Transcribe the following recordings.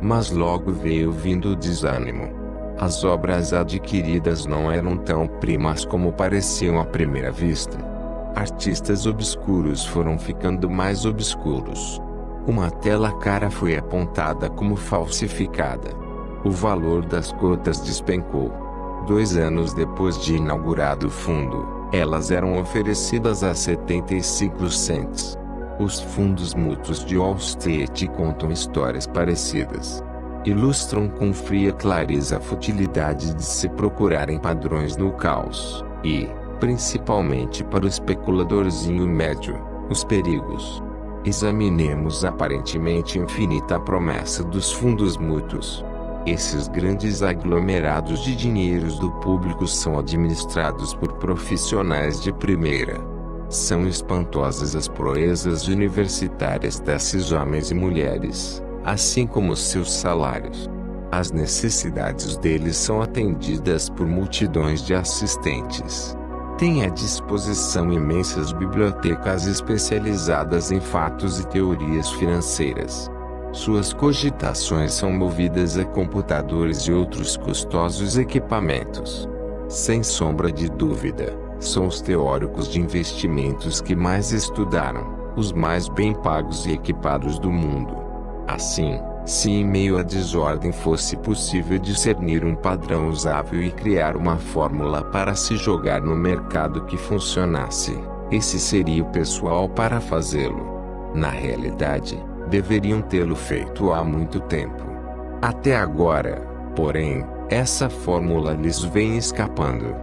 Mas logo veio vindo o desânimo. As obras adquiridas não eram tão primas como pareciam à primeira vista. Artistas obscuros foram ficando mais obscuros. Uma tela cara foi apontada como falsificada. O valor das cotas despencou. 2 anos depois de inaugurado o fundo, elas eram oferecidas a 75 cents. Os fundos mútuos de Wall Street contam histórias parecidas. Ilustram com fria clareza a futilidade de se procurarem padrões no caos, e, principalmente para o especuladorzinho médio, os perigos. Examinemos a aparentemente infinita promessa dos fundos mútuos. Esses grandes aglomerados de dinheiros do público são administrados por profissionais de primeira. São espantosas as proezas universitárias desses homens e mulheres, assim como seus salários. As necessidades deles são atendidas por multidões de assistentes. Têm à disposição imensas bibliotecas especializadas em fatos e teorias financeiras. Suas cogitações são movidas a computadores e outros custosos equipamentos. Sem sombra de dúvida, são os teóricos de investimentos que mais estudaram, os mais bem pagos e equipados do mundo. Assim, se em meio à desordem fosse possível discernir um padrão usável e criar uma fórmula para se jogar no mercado que funcionasse, esse seria o pessoal para fazê-lo. Na realidade, deveriam tê-lo feito há muito tempo. Até agora, porém, essa fórmula lhes vem escapando.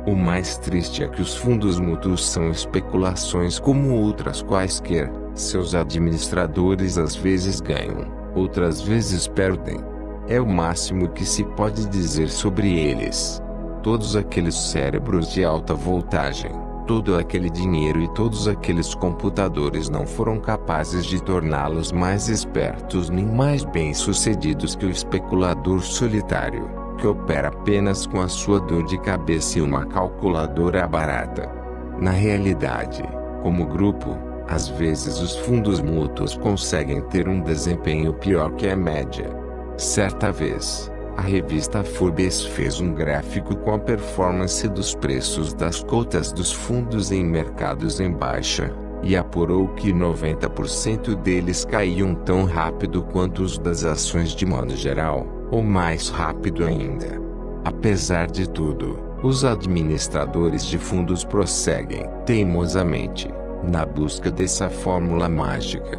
O mais triste é que os fundos mútuos são especulações como outras quaisquer. Seus administradores às vezes ganham, outras vezes perdem. É o máximo que se pode dizer sobre eles. Todos aqueles cérebros de alta voltagem, todo aquele dinheiro e todos aqueles computadores não foram capazes de torná-los mais espertos nem mais bem-sucedidos que o especulador solitário, que opera apenas com a sua dor de cabeça e uma calculadora barata. Na realidade, como grupo, às vezes os fundos mútuos conseguem ter um desempenho pior que a média. Certa vez, a revista Forbes fez um gráfico com a performance dos preços das cotas dos fundos em mercados em baixa, e apurou que 90% deles caíam tão rápido quanto os das ações de modo geral, ou mais rápido ainda. Apesar de tudo, os administradores de fundos prosseguem, teimosamente, na busca dessa fórmula mágica.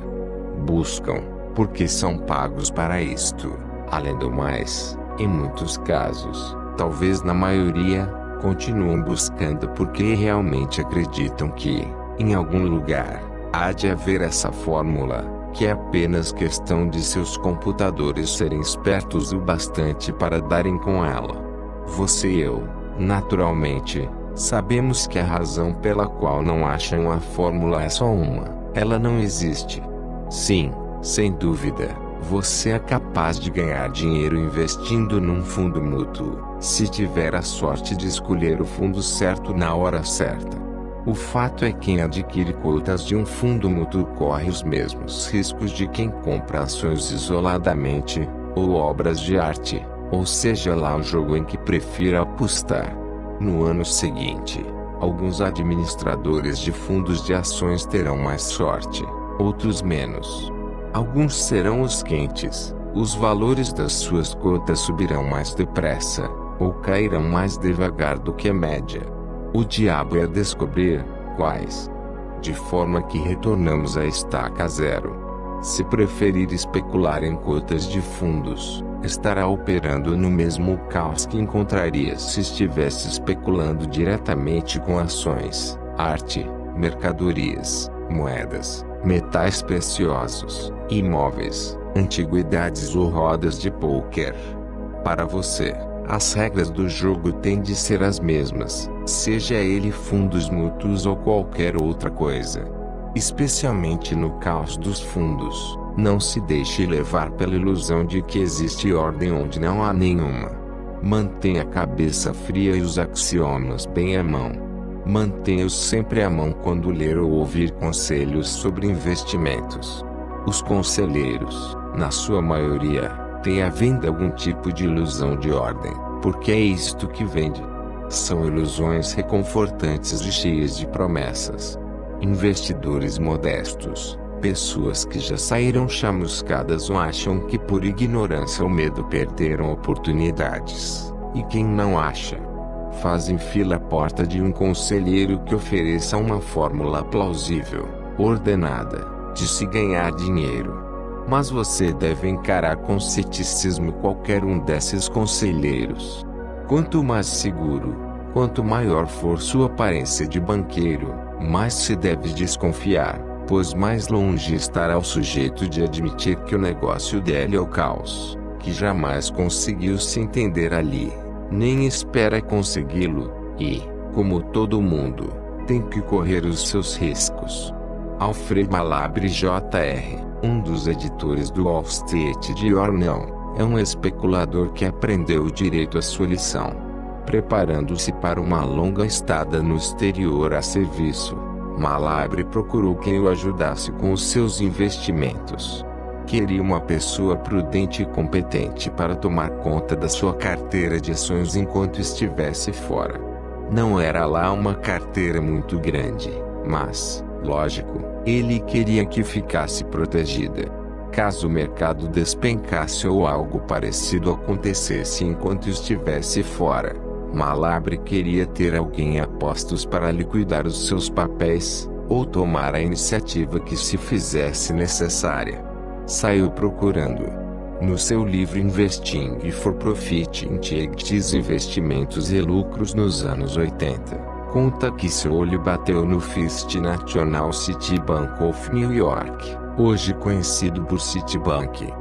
Buscam, porque são pagos para isto. Além do mais, em muitos casos, talvez na maioria, continuam buscando porque realmente acreditam que, em algum lugar, há de haver essa fórmula, que é apenas questão de seus computadores serem espertos o bastante para darem com ela. Você e eu, naturalmente, sabemos que a razão pela qual não acham a fórmula é só uma: ela não existe. Sim, sem dúvida, você é capaz de ganhar dinheiro investindo num fundo mútuo, se tiver a sorte de escolher o fundo certo na hora certa. O fato é que quem adquire cotas de um fundo mútuo corre os mesmos riscos de quem compra ações isoladamente, ou obras de arte, ou seja lá o jogo em que prefira apostar. No ano seguinte, alguns administradores de fundos de ações terão mais sorte, outros menos. Alguns serão os quentes, os valores das suas cotas subirão mais depressa, ou cairão mais devagar do que a média. O diabo é descobrir quais. De forma que retornamos à estaca zero. Se preferir especular em cotas de fundos, estará operando no mesmo caos que encontraria se estivesse especulando diretamente com ações, arte, mercadorias, moedas, metais preciosos, imóveis, antiguidades ou rodas de pôquer. Para você, as regras do jogo têm de ser as mesmas, seja ele fundos mútuos ou qualquer outra coisa. Especialmente no caos dos fundos, não se deixe levar pela ilusão de que existe ordem onde não há nenhuma. Mantenha a cabeça fria e os axiomas bem à mão. Mantenha-os sempre à mão quando ler ou ouvir conselhos sobre investimentos. Os conselheiros, na sua maioria, Tem à venda algum tipo de ilusão de ordem, porque é isto que vende. São ilusões reconfortantes e cheias de promessas. Investidores modestos, pessoas que já saíram chamuscadas ou acham que por ignorância ou medo perderam oportunidades. E quem não acha, fazem fila à porta de um conselheiro que ofereça uma fórmula plausível, ordenada, de se ganhar dinheiro. Mas você deve encarar com ceticismo qualquer um desses conselheiros. Quanto mais seguro, quanto maior for sua aparência de banqueiro, mais se deve desconfiar, pois mais longe estará o sujeito de admitir que o negócio dele é o caos, que jamais conseguiu se entender ali, nem espera consegui-lo, e, como todo mundo, tem que correr os seus riscos. Alfred Malabre Jr., um dos editores do Wall Street Journal, é um especulador que aprendeu direito a sua lição. Preparando-se para uma longa estada no exterior a serviço, Malabre procurou quem o ajudasse com os seus investimentos. Queria uma pessoa prudente e competente para tomar conta da sua carteira de ações enquanto estivesse fora. Não era lá uma carteira muito grande, mas, lógico, ele queria que ficasse protegida. Caso o mercado despencasse ou algo parecido acontecesse enquanto estivesse fora, Malabre queria ter alguém a postos para liquidar os seus papéis, ou tomar a iniciativa que se fizesse necessária. Saiu procurando. No seu livro Investing for Profit in Equities Investimentos e Lucros nos anos 80, conta que seu olho bateu no First National Citibank of New York, hoje conhecido por Citibank.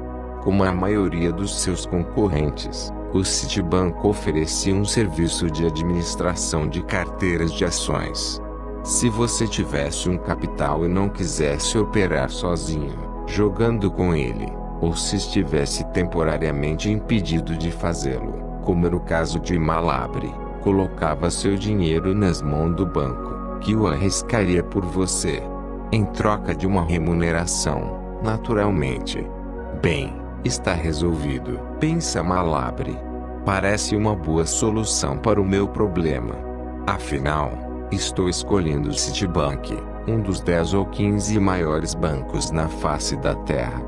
Como a maioria dos seus concorrentes, o Citibank oferecia um serviço de administração de carteiras de ações. Se você tivesse um capital e não quisesse operar sozinho, jogando com ele, ou se estivesse temporariamente impedido de fazê-lo, como era o caso de Malabre, colocava seu dinheiro nas mãos do banco, que o arriscaria por você, em troca de uma remuneração, naturalmente. Bem, está resolvido, pensa Malabre. Parece uma boa solução para o meu problema. Afinal, estou escolhendo o Citibank, um dos 10 ou 15 maiores bancos na face da Terra.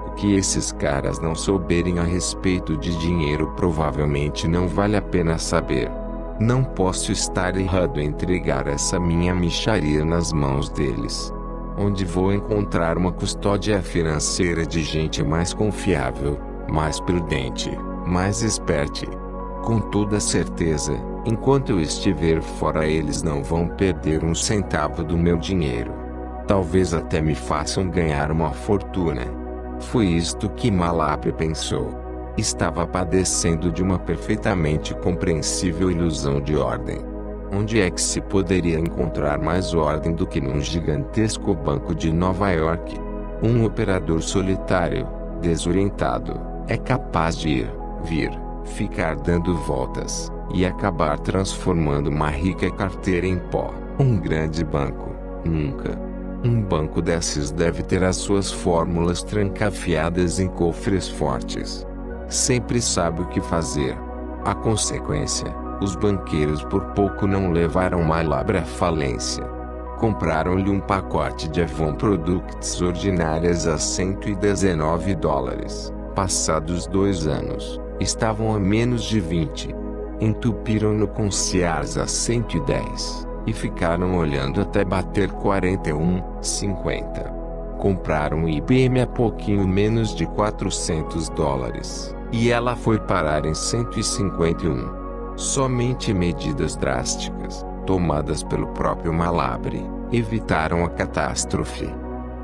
O que esses caras não souberem a respeito de dinheiro provavelmente não vale a pena saber. Não posso estar errado em entregar essa minha mixaria nas mãos deles. Onde vou encontrar uma custódia financeira de gente mais confiável, mais prudente, mais esperta? Com toda certeza, enquanto eu estiver fora eles não vão perder um centavo do meu dinheiro. Talvez até me façam ganhar uma fortuna. Foi isto que Malabre pensou. Estava padecendo de uma perfeitamente compreensível ilusão de ordem. Onde é que se poderia encontrar mais ordem do que num gigantesco banco de Nova York? Um operador solitário, desorientado, é capaz de ir, vir, ficar dando voltas, e acabar transformando uma rica carteira em pó. Um grande banco, nunca. Um banco desses deve ter as suas fórmulas trancafiadas em cofres fortes. Sempre sabe o que fazer. A consequência, os banqueiros por pouco não levaram Malabre à falência. Compraram-lhe um pacote de Avon Products ordinárias a $119. Passados 2 anos, estavam a menos de 20. Entupiram-no com Sears a 110, e ficaram olhando até bater 41,50. Compraram IBM a pouquinho menos de $400, e ela foi parar em 151. Somente medidas drásticas, tomadas pelo próprio Malabre, evitaram a catástrofe.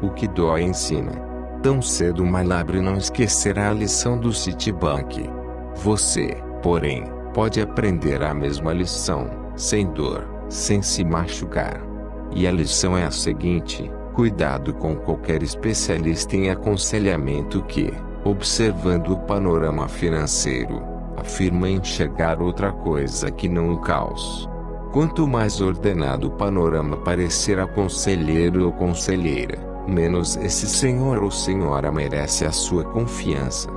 O que dói ensina. Tão cedo Malabre não esquecerá a lição do Citibank. Você, porém, pode aprender a mesma lição, sem dor, sem se machucar. E a lição é a seguinte: cuidado com qualquer especialista em aconselhamento que, observando o panorama financeiro, afirma enxergar outra coisa que não o caos. Quanto mais ordenado o panorama parecer a conselheiro ou conselheira, menos esse senhor ou senhora merece a sua confiança.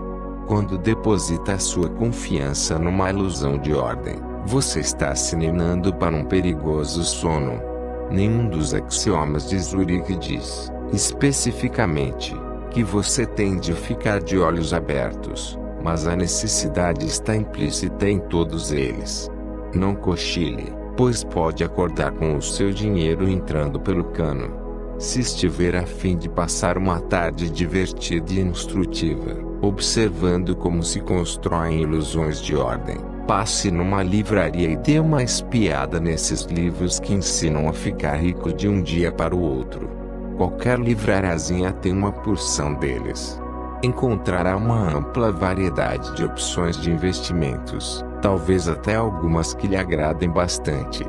Quando deposita sua confiança numa ilusão de ordem, você está se ninando para um perigoso sono. Nenhum dos axiomas de Zurich diz, especificamente, que você tem de ficar de olhos abertos, mas a necessidade está implícita em todos eles. Não cochile, pois pode acordar com o seu dinheiro entrando pelo cano. Se estiver a fim de passar uma tarde divertida e instrutiva, observando como se constroem ilusões de ordem, passe numa livraria e dê uma espiada nesses livros que ensinam a ficar rico de um dia para o outro. Qualquer livrariazinha tem uma porção deles. Encontrará uma ampla variedade de opções de investimentos, talvez até algumas que lhe agradem bastante.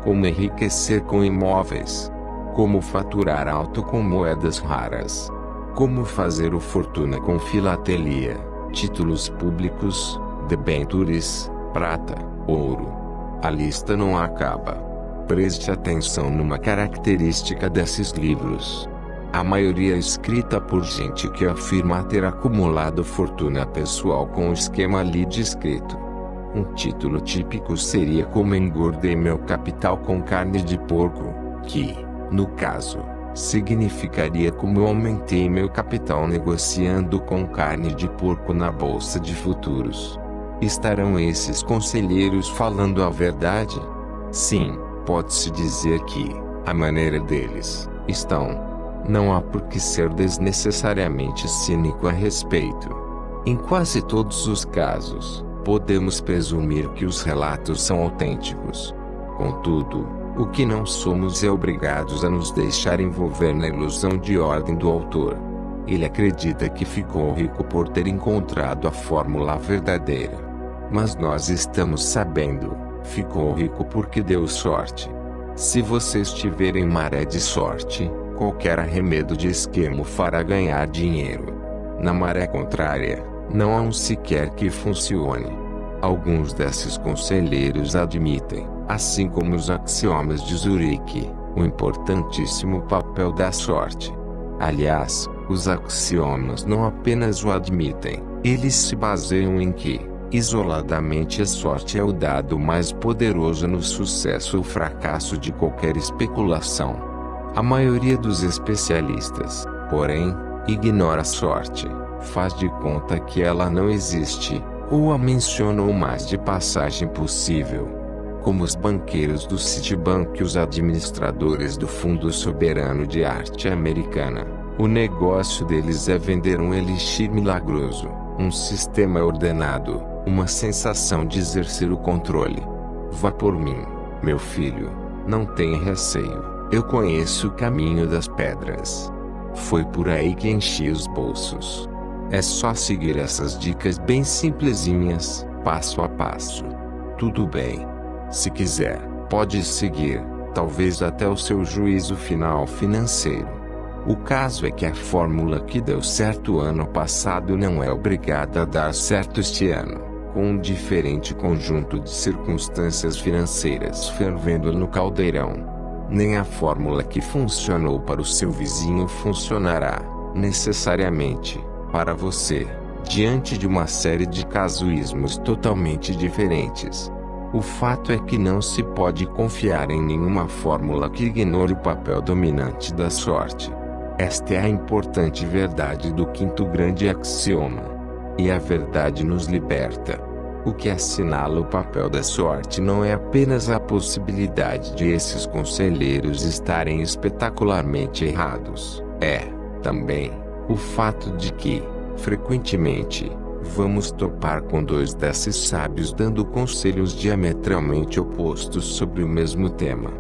Como enriquecer com imóveis. Como faturar alto com moedas raras. Como fazer o fortuna com filatelia, títulos públicos, debêntures, prata, ouro. A lista não acaba. Preste atenção numa característica desses livros. A maioria é escrita por gente que afirma ter acumulado fortuna pessoal com o esquema ali descrito. Um título típico seria Como engordei meu capital com carne de porco, que, no caso, significaria como eu aumentei meu capital negociando com carne de porco na bolsa de futuros. Estarão esses conselheiros falando a verdade? Sim, pode-se dizer que, à maneira deles, estão. Não há por que ser desnecessariamente cínico a respeito. Em quase todos os casos, podemos presumir que os relatos são autênticos. Contudo, o que não somos é obrigados a nos deixar envolver na ilusão de ordem do autor. Ele acredita que ficou rico por ter encontrado a fórmula verdadeira. Mas nós estamos sabendo, ficou rico porque deu sorte. Se você estiver em maré de sorte, qualquer arremedo de esquema fará ganhar dinheiro. Na maré contrária, não há um sequer que funcione. Alguns desses conselheiros admitem, assim como os axiomas de Zurich, o importantíssimo papel da sorte. Aliás, os axiomas não apenas o admitem, eles se baseiam em que, isoladamente, a sorte é o dado mais poderoso no sucesso ou fracasso de qualquer especulação. A maioria dos especialistas, porém, ignora a sorte, faz de conta que ela não existe, ou a menciona o mais de passagem possível. Como os banqueiros do Citibank e os administradores do Fundo Soberano de Arte Americana, o negócio deles é vender um elixir milagroso, um sistema ordenado, uma sensação de exercer o controle. Vá por mim, meu filho, não tenha receio. Eu conheço o caminho das pedras. Foi por aí que enchi os bolsos. É só seguir essas dicas bem simplesinhas, passo a passo. Tudo bem. Se quiser, pode seguir, talvez até o seu juízo final financeiro. O caso é que a fórmula que deu certo ano passado não é obrigada a dar certo este ano, com um diferente conjunto de circunstâncias financeiras fervendo no caldeirão. Nem a fórmula que funcionou para o seu vizinho funcionará, necessariamente, para você, diante de uma série de casuísmos totalmente diferentes. O fato é que não se pode confiar em nenhuma fórmula que ignore o papel dominante da sorte. Esta é a importante verdade do quinto grande axioma. E a verdade nos liberta. O que assinala o papel da sorte não é apenas a possibilidade de esses conselheiros estarem espetacularmente errados, é, também, o fato de que, frequentemente, vamos topar com dois desses sábios dando conselhos diametralmente opostos sobre o mesmo tema.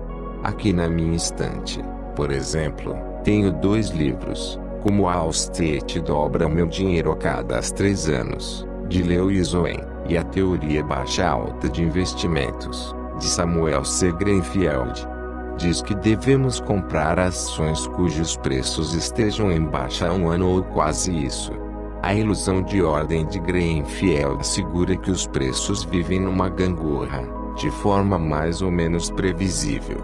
Aqui na minha estante, por exemplo, tenho 2 livros, Como Wall Street dobra meu dinheiro a cada 3 anos, de Lewis Owen, e A Teoria Baixa-Alta de Investimentos, de Samuel C. Greenfield. Diz que devemos comprar ações cujos preços estejam em baixa há 1 ano ou quase isso. A ilusão de ordem de Greenfield assegura que os preços vivem numa gangorra, de forma mais ou menos previsível.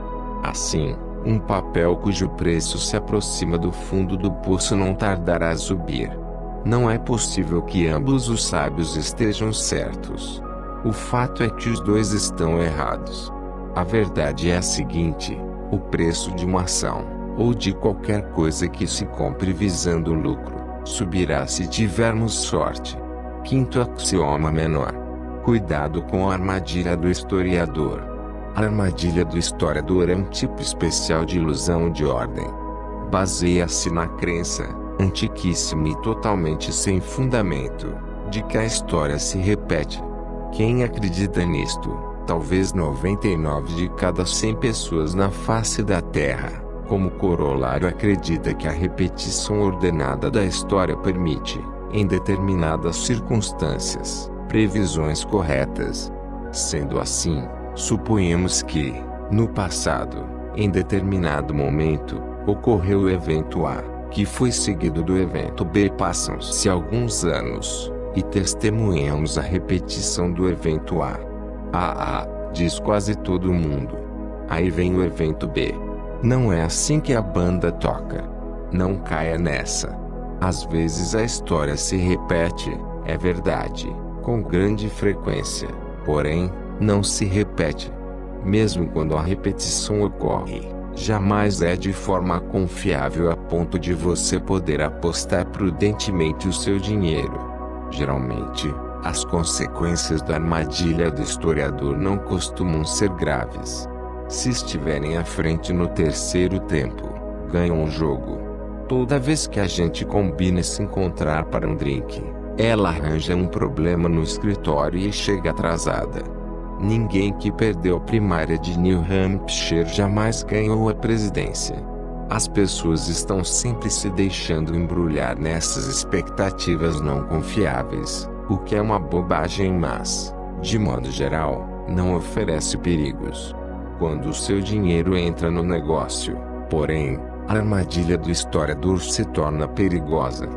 Assim, um papel cujo preço se aproxima do fundo do poço não tardará a subir. Não é possível que ambos os sábios estejam certos. O fato é que os dois estão errados. A verdade é a seguinte: o preço de uma ação, ou de qualquer coisa que se compre visando lucro, subirá se tivermos sorte. Quinto axioma menor. Cuidado com a armadilha do historiador. A armadilha do historiador é um tipo especial de ilusão de ordem. Baseia-se na crença, antiquíssima e totalmente sem fundamento, de que a história se repete. Quem acredita nisto, talvez 99 de cada 100 pessoas na face da Terra, como corolário acredita que a repetição ordenada da história permite, em determinadas circunstâncias, previsões corretas. Sendo assim, suponhamos que, no passado, em determinado momento, ocorreu o evento A, que foi seguido do evento B. Passam-se alguns anos, e testemunhamos a repetição do evento A. Diz quase todo mundo. Aí vem o evento B. Não é assim que a banda toca. Não caia nessa. Às vezes a história se repete, é verdade, com grande frequência, porém, não se repete. Mesmo quando a repetição ocorre, jamais é de forma confiável a ponto de você poder apostar prudentemente o seu dinheiro. Geralmente, as consequências da armadilha do historiador não costumam ser graves. Se estiverem à frente no terceiro tempo, ganham o jogo. Toda vez que a gente combina se encontrar para um drink, ela arranja um problema no escritório e chega atrasada. Ninguém que perdeu a primária de New Hampshire jamais ganhou a presidência. As pessoas estão sempre se deixando embrulhar nessas expectativas não confiáveis, o que é uma bobagem, mas, de modo geral, não oferece perigos. Quando o seu dinheiro entra no negócio, porém, a armadilha do historiador se torna perigosa.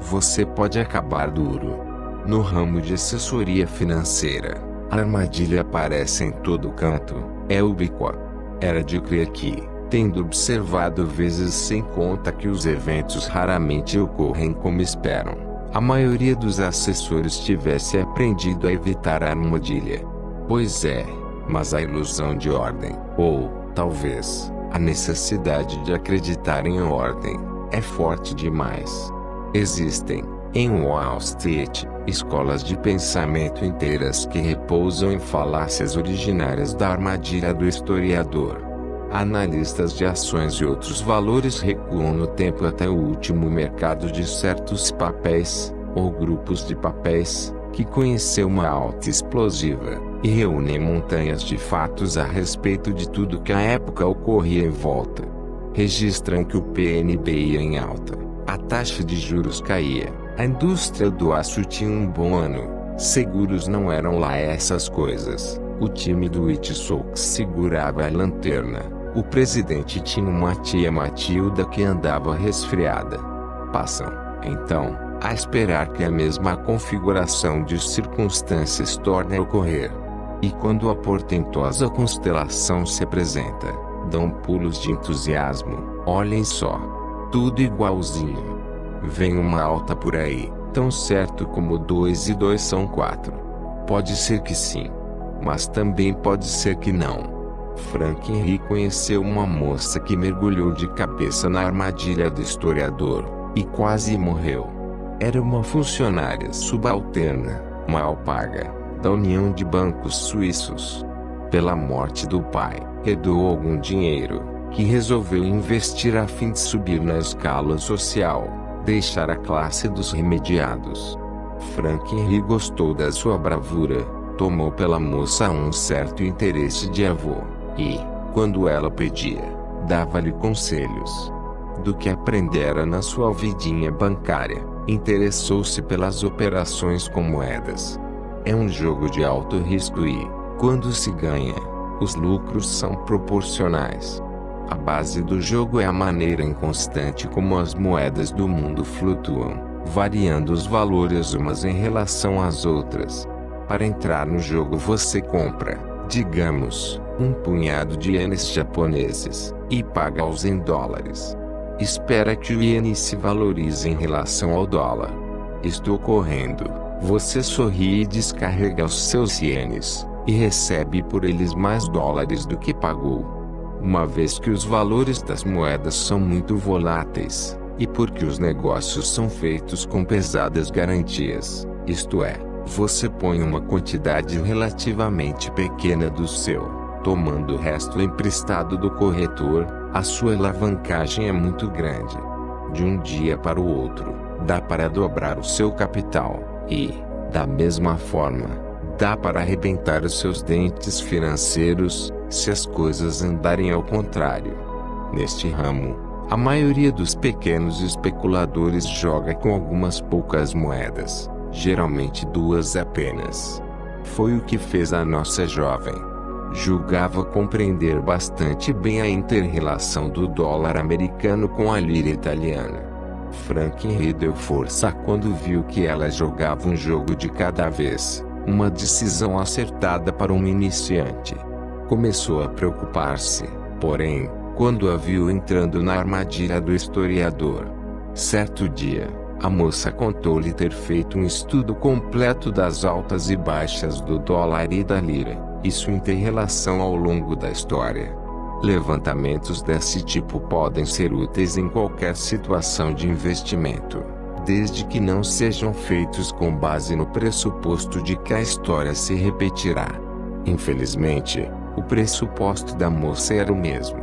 Você pode acabar duro. No ramo de assessoria financeira, a armadilha aparece em todo canto, é ubíqua. Era de crer que, tendo observado vezes sem conta que os eventos raramente ocorrem como esperam, a maioria dos assessores tivesse aprendido a evitar a armadilha. Pois é, mas a ilusão de ordem, ou, talvez, a necessidade de acreditar em ordem, é forte demais. Existem, em Wall Street, escolas de pensamento inteiras que repousam em falácias originárias da armadilha do historiador. Analistas de ações e outros valores recuam no tempo até o último mercado de certos papéis, ou grupos de papéis, que conheceu uma alta explosiva, e reúnem montanhas de fatos a respeito de tudo que à época ocorria em volta. Registram que o PNB ia em alta, a taxa de juros caía, a indústria do aço tinha um bom ano, seguros não eram lá essas coisas, o time do White Sox segurava a lanterna, o presidente tinha uma tia Matilda que andava resfriada. Passam, então, a esperar que a mesma configuração de circunstâncias torne a ocorrer. E quando a portentosa constelação se apresenta, dão pulos de entusiasmo. Olhem só, tudo igualzinho. Vem uma alta por aí, tão certo como 2 e 2 são 4. Pode ser que sim, mas também pode ser que não. Frank Henry conheceu uma moça que mergulhou de cabeça na armadilha do historiador, e quase morreu. Era uma funcionária subalterna, mal paga, da União de Bancos Suíços. Pela morte do pai, herdou algum dinheiro, que resolveu investir a fim de subir na escala social, deixar a classe dos remediados. Frank Henry gostou da sua bravura, tomou pela moça um certo interesse de avô, e, quando ela pedia, dava-lhe conselhos. Do que aprendera na sua vidinha bancária, interessou-se pelas operações com moedas. É um jogo de alto risco e, quando se ganha, os lucros são proporcionais. A base do jogo é a maneira inconstante como as moedas do mundo flutuam, variando os valores umas em relação às outras. Para entrar no jogo você compra, digamos, um punhado de ienes japoneses, e paga-os em dólares. Espera que o iene se valorize em relação ao dólar. Estou correndo. Você sorri e descarrega os seus ienes, e recebe por eles mais dólares do que pagou. Uma vez que os valores das moedas são muito voláteis, e porque os negócios são feitos com pesadas garantias, isto é, você põe uma quantidade relativamente pequena do seu, tomando o resto emprestado do corretor, a sua alavancagem é muito grande. De um dia para o outro, dá para dobrar o seu capital, e, da mesma forma, dá para arrebentar os seus dentes financeiros, se as coisas andarem ao contrário. Neste ramo, a maioria dos pequenos especuladores joga com algumas poucas moedas, geralmente 2 apenas. Foi o que fez a nossa jovem. Julgava compreender bastante bem a inter-relação do dólar americano com a lira italiana. Frank Henry deu força quando viu que ela jogava um jogo de cada vez, uma decisão acertada para um iniciante. Começou a preocupar-se, porém, quando a viu entrando na armadilha do historiador. Certo dia, a moça contou-lhe ter feito um estudo completo das altas e baixas do dólar e da lira, e sua inter-relação ao longo da história. Levantamentos desse tipo podem ser úteis em qualquer situação de investimento, desde que não sejam feitos com base no pressuposto de que a história se repetirá. Infelizmente, o pressuposto da moça era o mesmo.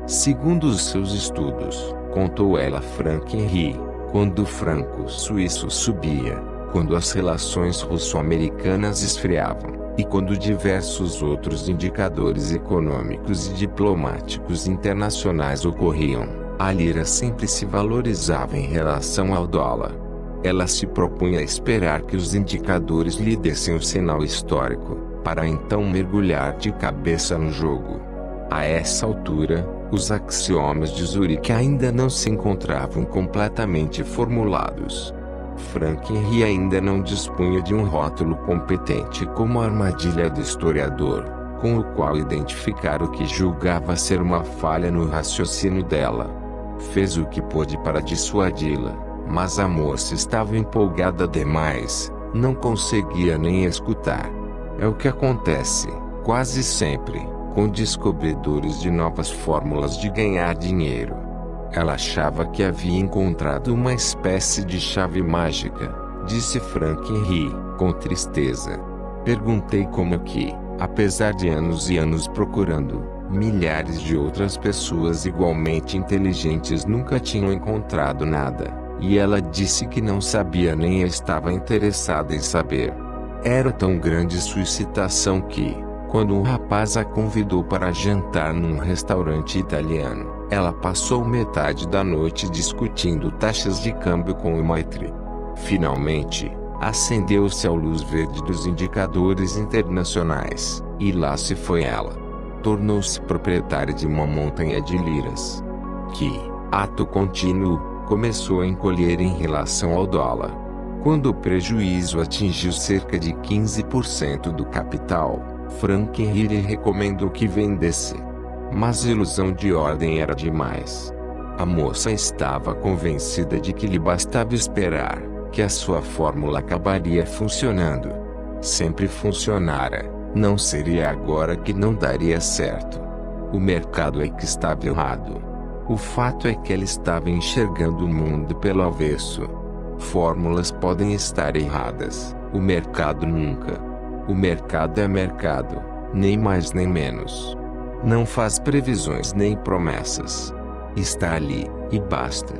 Segundo os seus estudos, contou ela a Frank Henry, quando o franco suíço subia, quando as relações russo-americanas esfriavam, e quando diversos outros indicadores econômicos e diplomáticos internacionais ocorriam, a lira sempre se valorizava em relação ao dólar. Ela se propunha a esperar que os indicadores lhe dessem o sinal histórico, para então mergulhar de cabeça no jogo. A essa altura, os axiomas de Zurique ainda não se encontravam completamente formulados. Frank Henry ainda não dispunha de um rótulo competente como a armadilha do historiador, com o qual identificar o que julgava ser uma falha no raciocínio dela. Fez o que pôde para dissuadi-la, mas a moça estava empolgada demais, não conseguia nem escutar. É o que acontece, quase sempre, com descobridores de novas fórmulas de ganhar dinheiro. Ela achava que havia encontrado uma espécie de chave mágica, disse Frank Henry, com tristeza. Perguntei como que, apesar de anos e anos procurando, milhares de outras pessoas igualmente inteligentes nunca tinham encontrado nada, e ela disse que não sabia nem estava interessada em saber. Era tão grande sua excitação que, quando um rapaz a convidou para jantar num restaurante italiano, ela passou metade da noite discutindo taxas de câmbio com o maître. Finalmente, acendeu-se a luz verde dos indicadores internacionais, e lá se foi ela. Tornou-se proprietária de uma montanha de liras, que, ato contínuo, começou a encolher em relação ao dólar. Quando o prejuízo atingiu cerca de 15% do capital, Frank Henry lhe recomendou que vendesse. Mas a ilusão de ordem era demais. A moça estava convencida de que lhe bastava esperar, que a sua fórmula acabaria funcionando. Sempre funcionara, não seria agora que não daria certo. O mercado é que estava errado. O fato é que ela estava enxergando o mundo pelo avesso. Fórmulas podem estar erradas, o mercado nunca. O mercado é mercado, nem mais nem menos. Não faz previsões nem promessas. Está ali, e basta.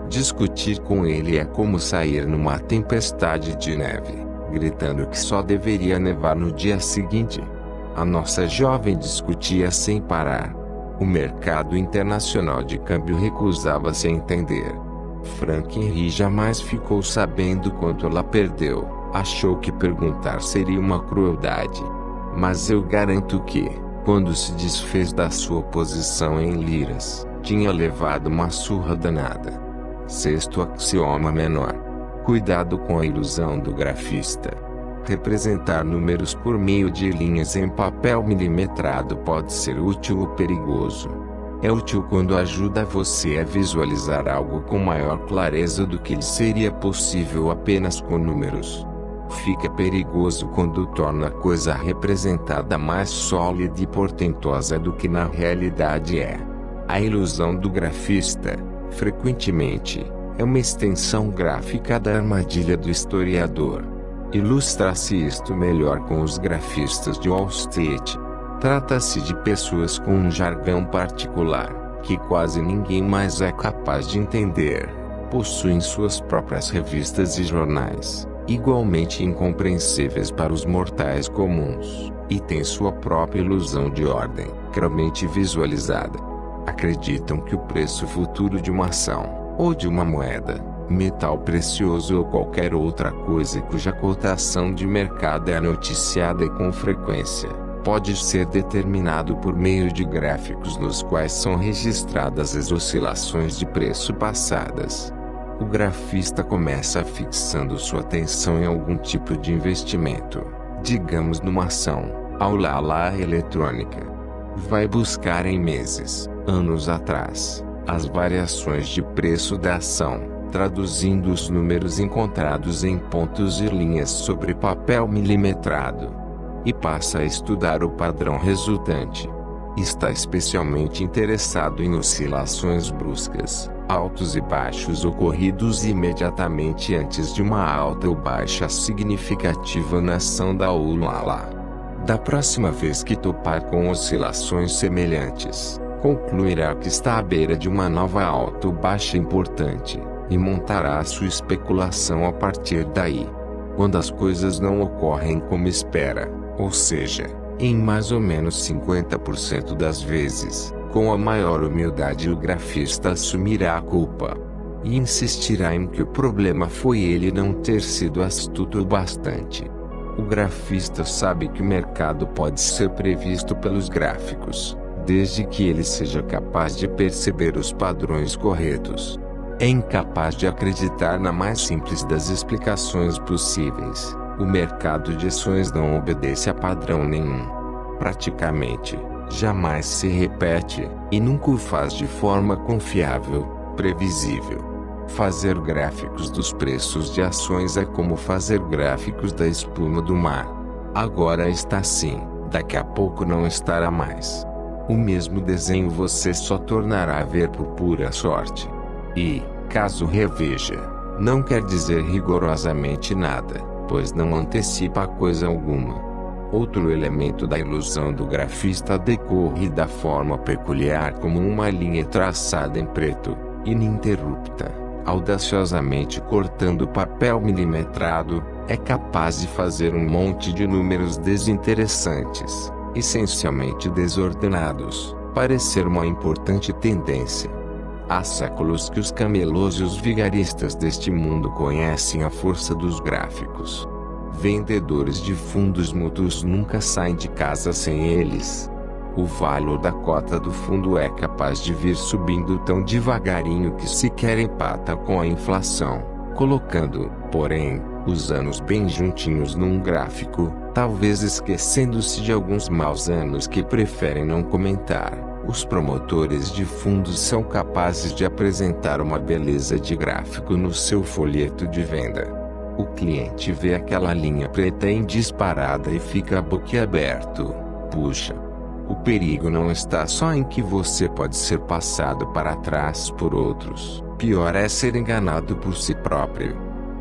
Discutir com ele é como sair numa tempestade de neve, gritando que só deveria nevar no dia seguinte. A nossa jovem discutia sem parar. O mercado internacional de câmbio recusava-se a entender. Frank Henry jamais ficou sabendo quanto ela perdeu. Achou que perguntar seria uma crueldade. Mas eu garanto que, quando se desfez da sua posição em liras, tinha levado uma surra danada. Sexto axioma menor. Cuidado com a ilusão do grafista. Representar números por meio de linhas em papel milimetrado pode ser útil ou perigoso. É útil quando ajuda você a visualizar algo com maior clareza do que lhe seria possível apenas com números. Fica perigoso quando torna a coisa representada mais sólida e portentosa do que na realidade é. A ilusão do grafista, frequentemente, é uma extensão gráfica da armadilha do historiador. Ilustra-se isto melhor com os grafistas de Wall Street. Trata-se de pessoas com um jargão particular, que quase ninguém mais é capaz de entender. Possuem suas próprias revistas e jornais, igualmente incompreensíveis para os mortais comuns, e têm sua própria ilusão de ordem, claramente visualizada. Acreditam que o preço futuro de uma ação, ou de uma moeda, metal precioso ou qualquer outra coisa cuja cotação de mercado é noticiada com frequência, pode ser determinado por meio de gráficos nos quais são registradas as oscilações de preço passadas. O grafista começa fixando sua atenção em algum tipo de investimento, digamos numa ação, lá eletrônica. Vai buscar em meses, anos atrás, as variações de preço da ação, traduzindo os números encontrados em pontos e linhas sobre papel milimetrado. E passa a estudar o padrão resultante. Está especialmente interessado em oscilações bruscas, altos e baixos ocorridos imediatamente antes de uma alta ou baixa significativa na ação da lá. Da próxima vez que topar com oscilações semelhantes, concluirá que está à beira de uma nova alta ou baixa importante, e montará sua especulação a partir daí. Quando as coisas não ocorrem como espera, ou seja, em mais ou menos 50% das vezes, com a maior humildade o grafista assumirá a culpa. E insistirá em que o problema foi ele não ter sido astuto o bastante. O grafista sabe que o mercado pode ser previsto pelos gráficos, desde que ele seja capaz de perceber os padrões corretos. É incapaz de acreditar na mais simples das explicações possíveis. O mercado de ações não obedece a padrão nenhum. Praticamente, jamais se repete, e nunca o faz de forma confiável, previsível. Fazer gráficos dos preços de ações é como fazer gráficos da espuma do mar. Agora está assim, daqui a pouco não estará mais. O mesmo desenho você só tornará a ver por pura sorte. E, caso reveja, não quer dizer rigorosamente nada, pois não antecipa coisa alguma. Outro elemento da ilusão do grafista decorre da forma peculiar como uma linha traçada em preto, ininterrupta, audaciosamente cortando papel milimetrado, é capaz de fazer um monte de números desinteressantes, essencialmente desordenados, parecer uma importante tendência. Há séculos que os camelôs e os vigaristas deste mundo conhecem a força dos gráficos. Vendedores de fundos mútuos nunca saem de casa sem eles. O valor da cota do fundo é capaz de vir subindo tão devagarinho que sequer empata com a inflação, colocando, porém, os anos bem juntinhos num gráfico, talvez esquecendo-se de alguns maus anos que preferem não comentar. Os promotores de fundos são capazes de apresentar uma beleza de gráfico no seu folheto de venda. O cliente vê aquela linha preta em disparada e fica boquiaberto. Puxa! O perigo não está só em que você pode ser passado para trás por outros. Pior é ser enganado por si próprio.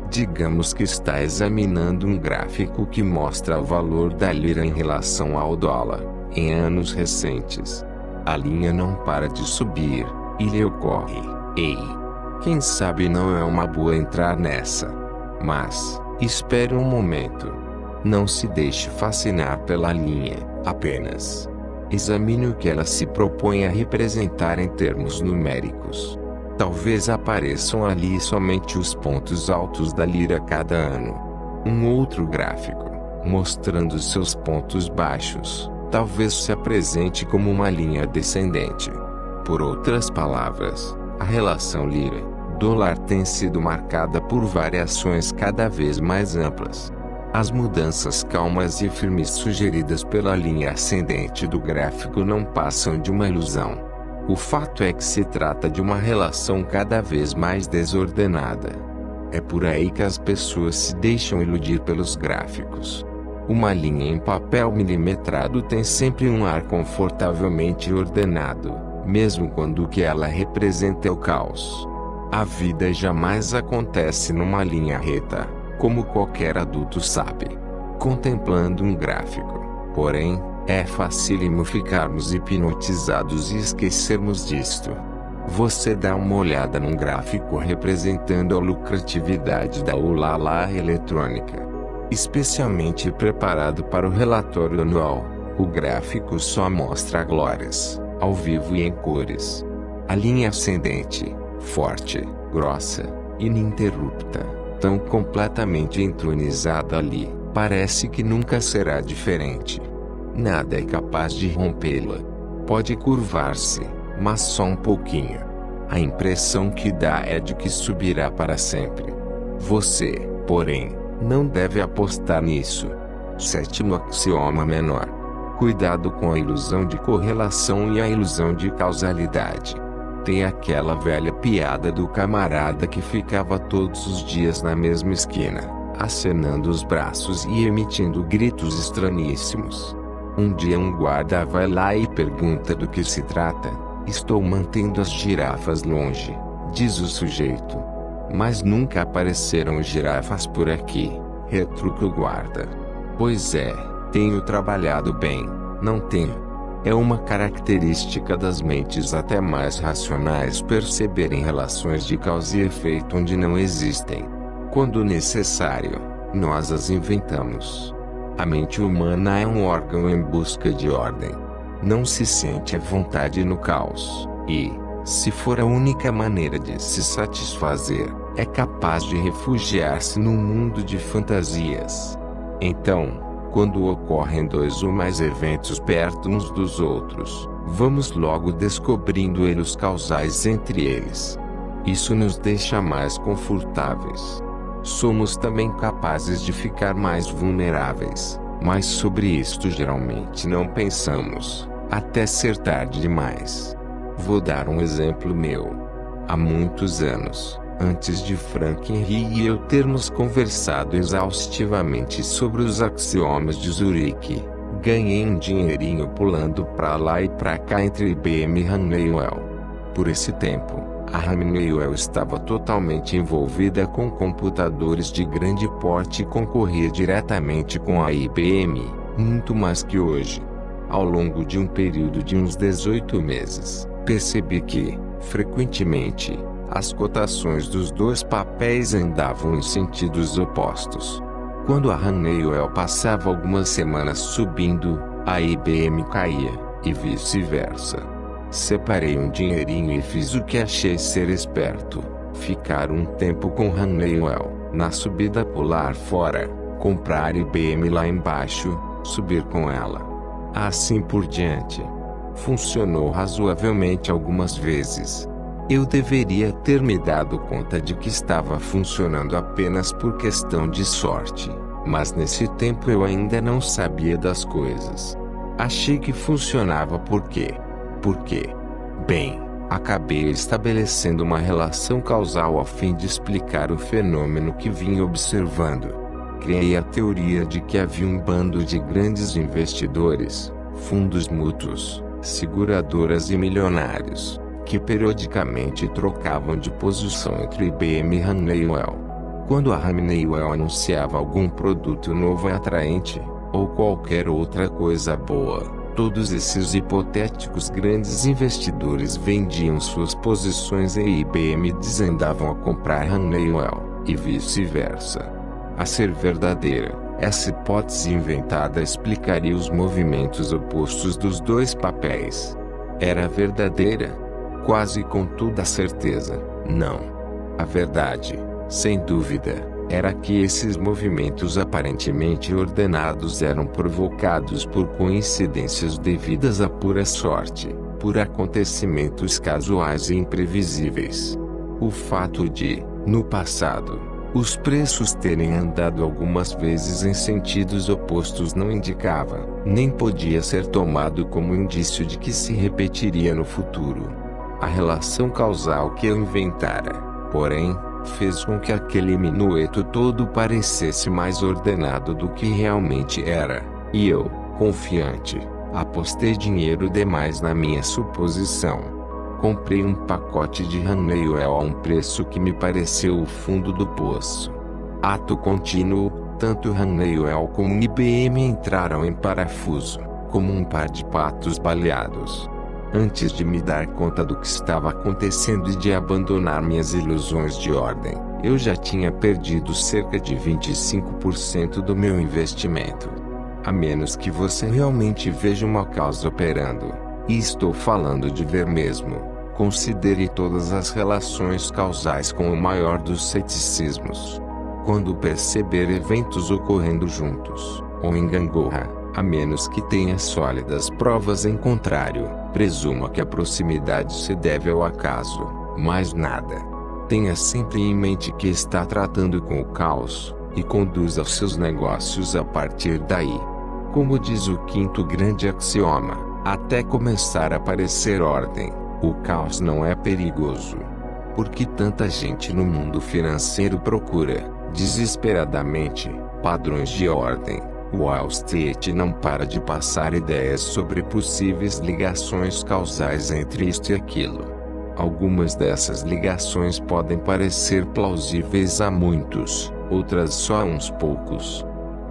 Digamos que está examinando um gráfico que mostra o valor da lira em relação ao dólar, em anos recentes. A linha não para de subir, e lhe ocorre: ei, quem sabe não é uma boa entrar nessa. Mas, espere um momento. Não se deixe fascinar pela linha, apenas examine o que ela se propõe a representar em termos numéricos. Talvez apareçam ali somente os pontos altos da lira cada ano. Um outro gráfico, mostrando seus pontos baixos, talvez se apresente como uma linha descendente. Por outras palavras, a relação lira-dólar tem sido marcada por variações cada vez mais amplas. As mudanças calmas e firmes sugeridas pela linha ascendente do gráfico não passam de uma ilusão. O fato é que se trata de uma relação cada vez mais desordenada. É por aí que as pessoas se deixam iludir pelos gráficos. Uma linha em papel milimetrado tem sempre um ar confortavelmente ordenado, mesmo quando o que ela representa é o caos. A vida jamais acontece numa linha reta, como qualquer adulto sabe. Contemplando um gráfico, porém, é facílimo ficarmos hipnotizados e esquecermos disto. Você dá uma olhada num gráfico representando a lucratividade da Ulala Eletrônica. Especialmente preparado para o relatório anual, o gráfico só mostra glórias, ao vivo e em cores. A linha ascendente, forte, grossa, ininterrupta, tão completamente entronizada ali, parece que nunca será diferente. Nada é capaz de rompê-la. Pode curvar-se, mas só um pouquinho. A impressão que dá é de que subirá para sempre. Você, porém, não deve apostar nisso. Sétimo axioma menor. Cuidado com a ilusão de correlação e a ilusão de causalidade. Tem aquela velha piada do camarada que ficava todos os dias na mesma esquina, acenando os braços e emitindo gritos estranhíssimos. Um dia um guarda vai lá e pergunta do que se trata. Estou mantendo as girafas longe, diz o sujeito. Mas nunca apareceram girafas por aqui, retruca o guarda. Pois é, tenho trabalhado bem, não tenho. É uma característica das mentes até mais racionais perceberem relações de causa e efeito onde não existem. Quando necessário, nós as inventamos. A mente humana é um órgão em busca de ordem. Não se sente à vontade no caos, e, se for a única maneira de se satisfazer, é capaz de refugiar-se num mundo de fantasias. Então, quando ocorrem dois ou mais eventos perto uns dos outros, vamos logo descobrindo elos causais entre eles. Isso nos deixa mais confortáveis. Somos também capazes de ficar mais vulneráveis, mas sobre isto geralmente não pensamos, até ser tarde demais. Vou dar um exemplo meu. Há muitos anos, antes de Frank Henry e eu termos conversado exaustivamente sobre os axiomas de Zurique, ganhei um dinheirinho pulando pra lá e pra cá entre IBM e Honeywell. Por esse tempo, a Honeywell estava totalmente envolvida com computadores de grande porte e concorria diretamente com a IBM, muito mais que hoje. Ao longo de um período de uns 18 meses, percebi que, frequentemente, as cotações dos dois papéis andavam em sentidos opostos. Quando a Honeywell passava algumas semanas subindo, a IBM caía, e vice-versa. Separei um dinheirinho e fiz o que achei ser esperto: ficar um tempo com Honeywell, na subida pular fora, comprar IBM lá embaixo, subir com ela. Assim por diante. Funcionou razoavelmente algumas vezes. Eu deveria ter me dado conta de que estava funcionando apenas por questão de sorte, mas nesse tempo eu ainda não sabia das coisas. Achei que funcionava por quê? Bem, acabei estabelecendo uma relação causal a fim de explicar o fenômeno que vinha observando. Criei a teoria de que havia um bando de grandes investidores, fundos mútuos, seguradoras e milionários, que periodicamente trocavam de posição entre IBM e Honeywell. Quando a Honeywell anunciava algum produto novo e atraente, ou qualquer outra coisa boa, todos esses hipotéticos grandes investidores vendiam suas posições e IBM desandavam a comprar Honeywell, e vice-versa. A ser verdadeira, essa hipótese inventada explicaria os movimentos opostos dos dois papéis. Era verdadeira? Quase com toda certeza, não. A verdade, sem dúvida, era que esses movimentos aparentemente ordenados eram provocados por coincidências devidas à pura sorte, por acontecimentos casuais e imprevisíveis. O fato de, no passado, os preços terem andado algumas vezes em sentidos opostos não indicava, nem podia ser tomado como indício de que se repetiria no futuro. A relação causal que eu inventara, porém, fez com que aquele minueto todo parecesse mais ordenado do que realmente era, e eu, confiante, apostei dinheiro demais na minha suposição. Comprei um pacote de Honeywell a um preço que me pareceu o fundo do poço. Ato contínuo, tanto Honeywell como IBM entraram em parafuso, como um par de patos baleados. Antes de me dar conta do que estava acontecendo e de abandonar minhas ilusões de ordem, eu já tinha perdido cerca de 25% do meu investimento. A menos que você realmente veja uma causa operando, e estou falando de ver mesmo, considere todas as relações causais com o maior dos ceticismos. Quando perceber eventos ocorrendo juntos, ou em gangorra, a menos que tenha sólidas provas em contrário, presuma que a proximidade se deve ao acaso, mais nada. Tenha sempre em mente que está tratando com o caos, e conduza seus negócios a partir daí. Como diz o quinto grande axioma, até começar a aparecer ordem, o caos não é perigoso. Porque tanta gente no mundo financeiro procura, desesperadamente, padrões de ordem. Wall Street não para de passar ideias sobre possíveis ligações causais entre isto e aquilo. Algumas dessas ligações podem parecer plausíveis a muitos, outras só a uns poucos.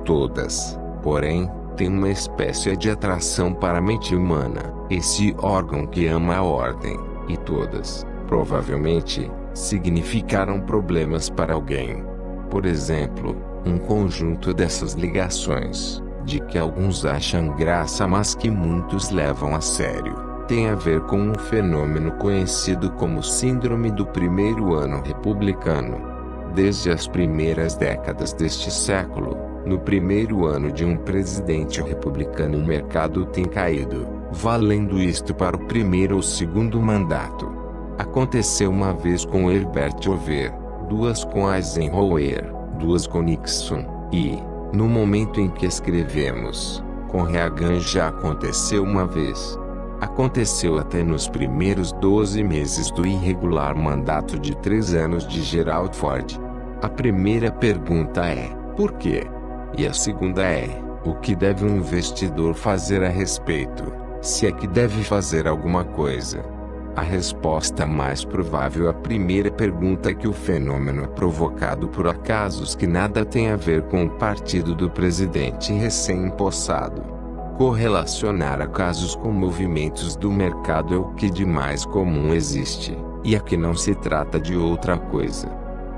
Todas, porém, têm uma espécie de atração para a mente humana, esse órgão que ama a ordem, e todas, provavelmente, significaram problemas para alguém. Por exemplo, um conjunto dessas ligações, de que alguns acham graça mas que muitos levam a sério, tem a ver com um fenômeno conhecido como Síndrome do Primeiro Ano Republicano. Desde as primeiras décadas deste século, no primeiro ano de um presidente republicano o mercado tem caído, valendo isto para o primeiro ou segundo mandato. Aconteceu uma vez com Herbert Hoover, duas com Eisenhower, duas com Nixon, e, no momento em que escrevemos, com Reagan já aconteceu uma vez. Aconteceu até nos primeiros 12 meses do irregular mandato de 3 anos de Gerald Ford. A primeira pergunta é, por quê? E a segunda é, o que deve um investidor fazer a respeito, se é que deve fazer alguma coisa? A resposta mais provável à primeira pergunta é que o fenômeno é provocado por acasos que nada têm a ver com o partido do presidente recém-empossado. Correlacionar acasos com movimentos do mercado é o que de mais comum existe, e aqui não se trata de outra coisa.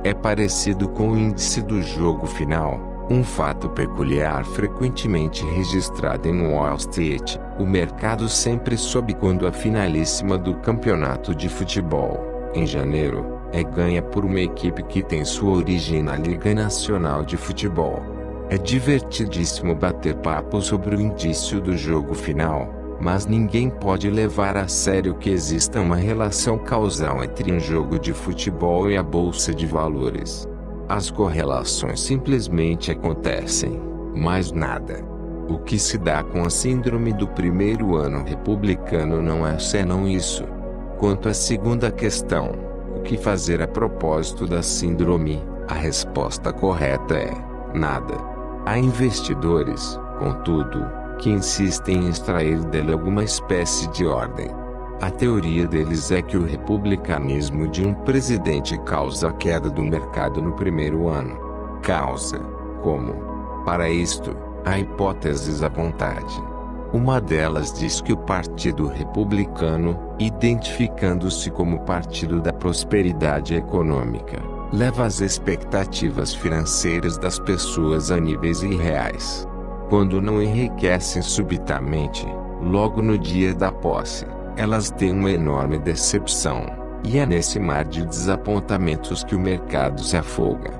É parecido com o índice do jogo final. Um fato peculiar frequentemente registrado em Wall Street, o mercado sempre sobe quando a finalíssima do campeonato de futebol, em janeiro, é ganha por uma equipe que tem sua origem na Liga Nacional de Futebol. É divertidíssimo bater papo sobre o indício do jogo final, mas ninguém pode levar a sério que exista uma relação causal entre um jogo de futebol e a bolsa de valores. As correlações simplesmente acontecem, mais nada. O que se dá com a síndrome do primeiro ano republicano não é senão isso. Quanto à segunda questão, o que fazer a propósito da síndrome, a resposta correta é, nada. Há investidores, contudo, que insistem em extrair dele alguma espécie de ordem. A teoria deles é que o republicanismo de um presidente causa a queda do mercado no primeiro ano. Causa. Como? Para isto, há hipóteses à vontade. Uma delas diz que o Partido Republicano, identificando-se como Partido da Prosperidade Econômica, leva as expectativas financeiras das pessoas a níveis irreais. Quando não enriquecem subitamente, logo no dia da posse, elas têm uma enorme decepção, e é nesse mar de desapontamentos que o mercado se afoga.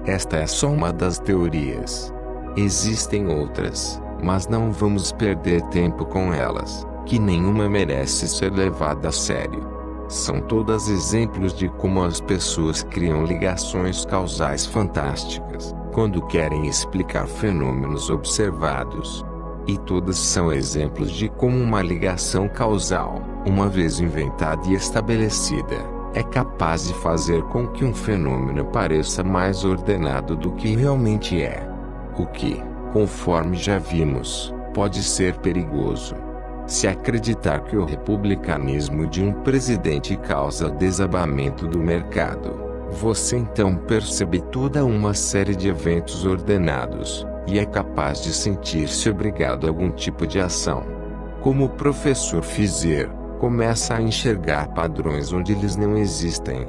Esta é só uma das teorias. Existem outras, mas não vamos perder tempo com elas, que nenhuma merece ser levada a sério. São todas exemplos de como as pessoas criam ligações causais fantásticas, quando querem explicar fenômenos observados. E todas são exemplos de como uma ligação causal, uma vez inventada e estabelecida, é capaz de fazer com que um fenômeno pareça mais ordenado do que realmente é. O que, conforme já vimos, pode ser perigoso. Se acreditar que o republicanismo de um presidente causa desabamento do mercado, você então percebe toda uma série de eventos ordenados, e é capaz de sentir-se obrigado a algum tipo de ação. Como o professor Fizer, começa a enxergar padrões onde eles não existem.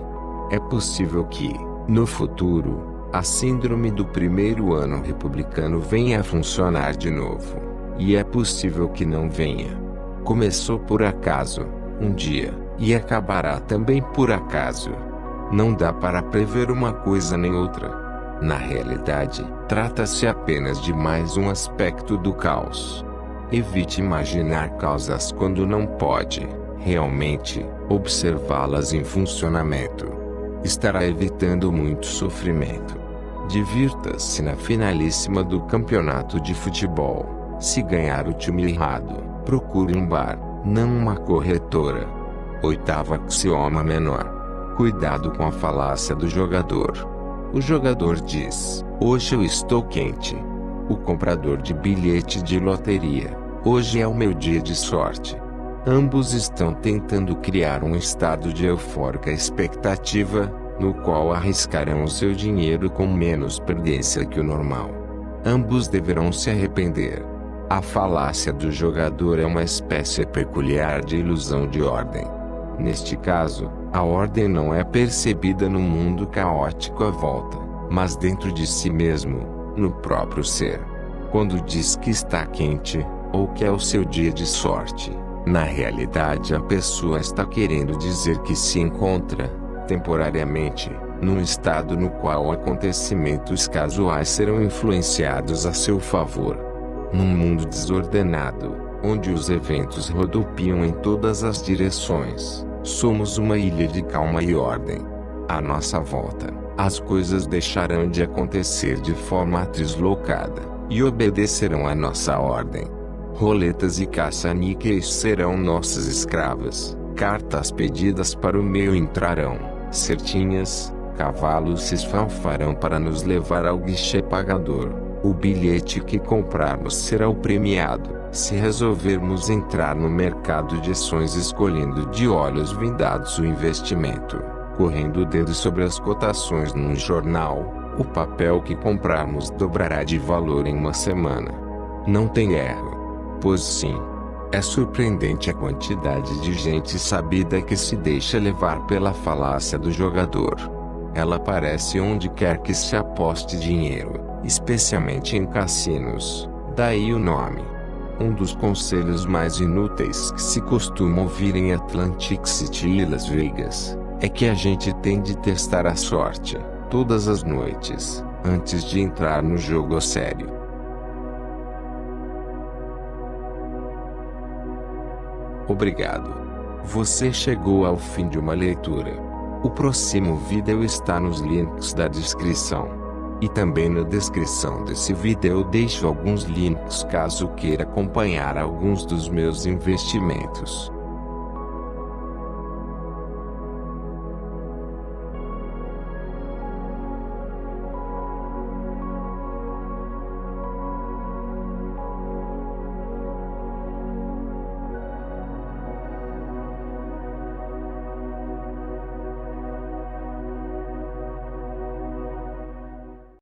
É possível que, no futuro, a síndrome do primeiro ano republicano venha a funcionar de novo. E é possível que não venha. Começou por acaso, um dia, e acabará também por acaso. Não dá para prever uma coisa nem outra. Na realidade, trata-se apenas de mais um aspecto do caos. Evite imaginar causas quando não pode, realmente, observá-las em funcionamento. Estará evitando muito sofrimento. Divirta-se na finalíssima do campeonato de futebol. Se ganhar o time errado, procure um bar, não uma corretora. Oitavo axioma menor. Cuidado com a falácia do jogador. O jogador diz: hoje eu estou quente. O comprador de bilhete de loteria: hoje é o meu dia de sorte. Ambos estão tentando criar um estado de eufórica expectativa, no qual arriscarão o seu dinheiro com menos prudência que o normal. Ambos deverão se arrepender. A falácia do jogador é uma espécie peculiar de ilusão de ordem. Neste caso, a ordem não é percebida no mundo caótico à volta, mas dentro de si mesmo, no próprio ser. Quando diz que está quente, ou que é o seu dia de sorte, na realidade a pessoa está querendo dizer que se encontra, temporariamente, num estado no qual acontecimentos casuais serão influenciados a seu favor. Num mundo desordenado, onde os eventos rodopiam em todas as direções, somos uma ilha de calma e ordem. À nossa volta, as coisas deixarão de acontecer de forma deslocada, e obedecerão à nossa ordem. Roletas e caça-níqueis serão nossas escravas, cartas pedidas para o meio entrarão, certinhas, cavalos se esfalfarão para nos levar ao guichê pagador. O bilhete que comprarmos será o premiado, se resolvermos entrar no mercado de ações escolhendo de olhos vendados o investimento, correndo o dedo sobre as cotações num jornal. O papel que comprarmos dobrará de valor em uma semana. Não tem erro. Pois sim. É surpreendente a quantidade de gente sabida que se deixa levar pela falácia do jogador. Ela aparece onde quer que se aposte dinheiro, especialmente em cassinos, daí o nome. Um dos conselhos mais inúteis que se costuma ouvir em Atlantic City e Las Vegas, é que a gente tem de testar a sorte, todas as noites, antes de entrar no jogo a sério. Obrigado. Você chegou ao fim de uma leitura. O próximo vídeo está nos links da descrição. E também na descrição desse vídeo eu deixo alguns links caso queira acompanhar alguns dos meus investimentos.